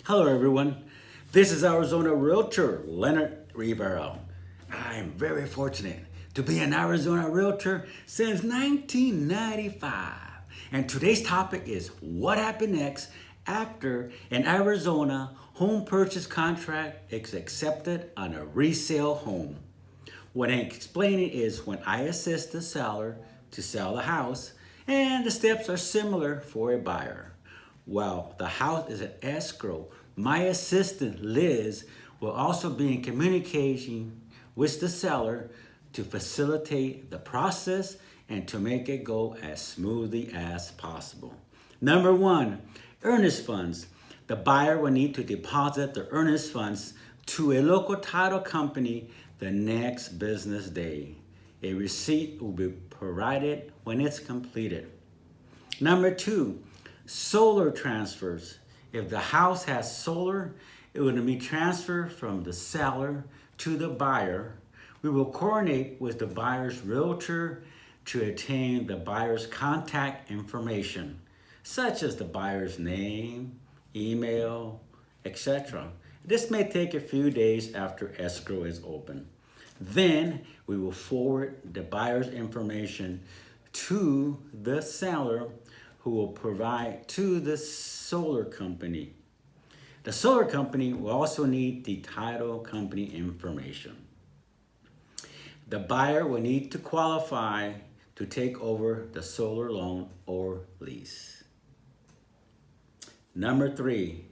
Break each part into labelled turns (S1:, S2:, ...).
S1: Hello everyone, this is Arizona Realtor Leonard Rivera. I am very fortunate to be an Arizona Realtor since 1995. And today's topic is what happened next after an Arizona home purchase contract is accepted on a resale home. What I'm explaining is when I assist the seller to sell the house, and the steps are similar for a buyer. While the house is an escrow, my assistant Liz will also be in communication with the seller to facilitate the process and to make it go as smoothly as possible. Number one, earnest funds. The buyer will need to deposit the earnest funds to a local title company the next business day. A receipt will be provided when it's completed. Number two, solar transfers. If the house has solar, it will be transferred from the seller to the buyer. We will coordinate with the buyer's realtor to obtain the buyer's contact information, such as the buyer's name, email, etc. This may take a few days after escrow is open. Then we will forward the buyer's information to the seller, who will provide to the solar company. The solar company will also need the title company information. The buyer will need to qualify to take over the solar loan or lease. Number three,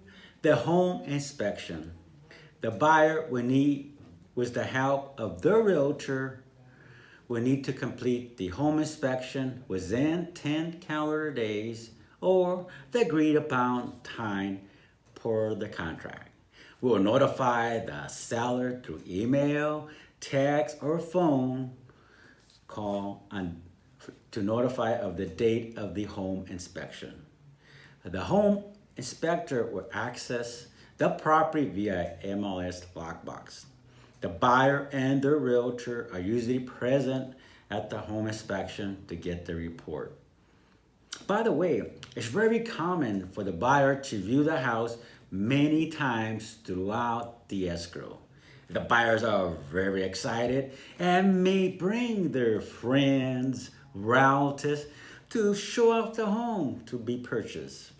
S1: the home inspection. The buyer will need, with the help of the realtor, will need to complete the home inspection within 10 calendar days or the agreed upon time per the contract. We will notify the seller through email, text, or phone call to notify of the date of the home inspection. The home inspector will access the property via MLS lockbox. The buyer and the realtor are usually present at the home inspection to get the report. By the way, it's very common for the buyer to view the house many times throughout the escrow. The buyers are very excited and may bring their friends, relatives to show off the home to be purchased.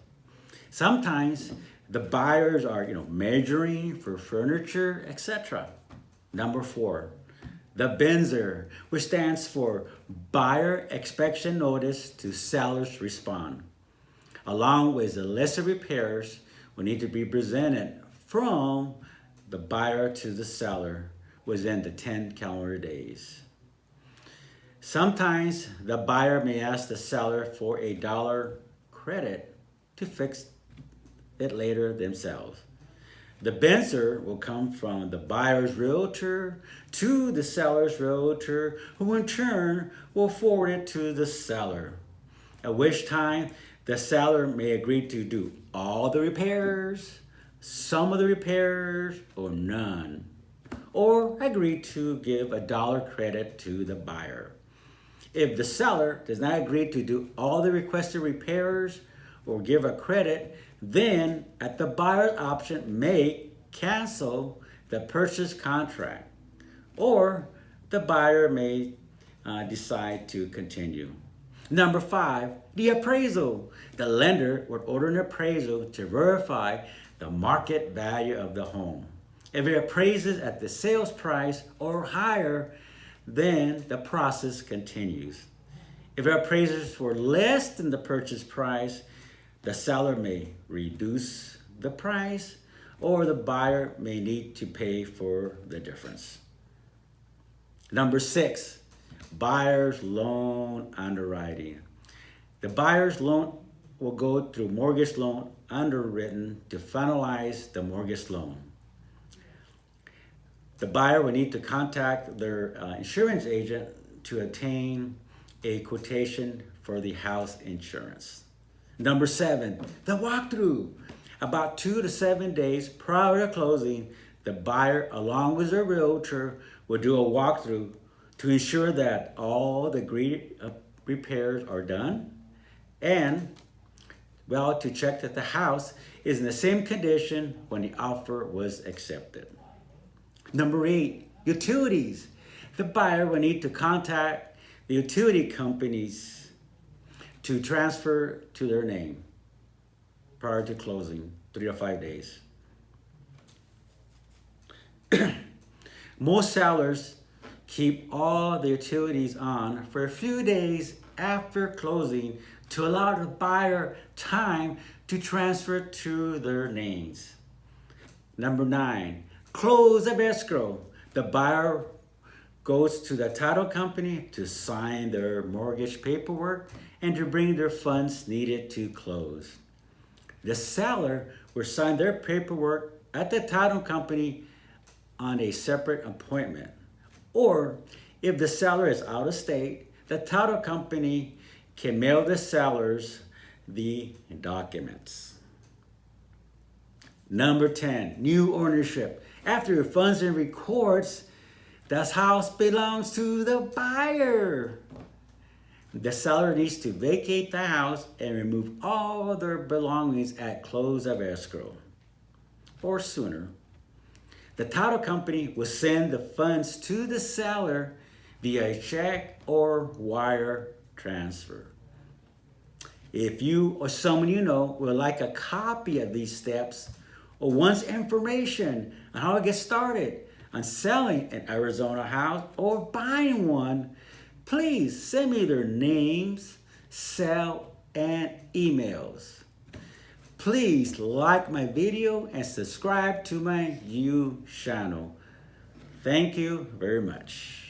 S1: Sometimes the buyers are, measuring for furniture, etc. Number four, the BINSR, which stands for Buyer Inspection Notice to Seller's Respond, along with the list of repairs will need to be presented from the buyer to the seller within the 10 calendar days. Sometimes the buyer may ask the seller for a dollar credit to fix it later themselves. The BINSR will come from the buyer's realtor to the seller's realtor, who in turn will forward it to the seller, at which time the seller may agree to do all the repairs, some of the repairs, or none, or agree to give a dollar credit to the buyer. If the seller does not agree to do all the requested repairs or give a credit, then at the buyer's option may cancel the purchase contract, or the buyer may decide to continue. Number five, the appraisal. The lender would order an appraisal to verify the market value of the home. If it appraises at the sales price or higher, then the process continues. If it appraises for less than the purchase price, the seller may reduce the price, or the buyer may need to pay for the difference. Number six, buyer's loan underwriting. The buyer's loan will go through mortgage loan underwritten to finalize the mortgage loan. The buyer will need to contact their insurance agent to obtain a quotation for the house insurance. Number seven, the walkthrough. About 2 to 7 days prior to closing, the buyer, along with their realtor, will do a walkthrough to ensure that all the agreed repairs are done and Well, to check that the house is in the same condition when the offer was accepted. Number 8, utilities. The buyer will need to contact the utility companies to transfer to their name prior to closing, 3 to 5 days. Most sellers keep all the utilities on for a few days after closing to allow the buyer time to transfer to their names. Number 9, close of escrow. The buyer goes to the title company to sign their mortgage paperwork and to bring their funds needed to close. The seller will sign their paperwork at the title company on a separate appointment. Or if the seller is out of state, the title company can mail the sellers the documents. Number 10, new ownership. After your funds and records, this house belongs to the buyer. The seller needs to vacate the house and remove all their belongings at close of escrow or sooner. The title company will send the funds to the seller via check or wire transfer. If you or someone you know would like a copy of these steps or wants information on how to get started on selling an Arizona house or buying one, please send me their names, cell, and emails. Please like my video and subscribe to my YouTube channel. Thank you very much.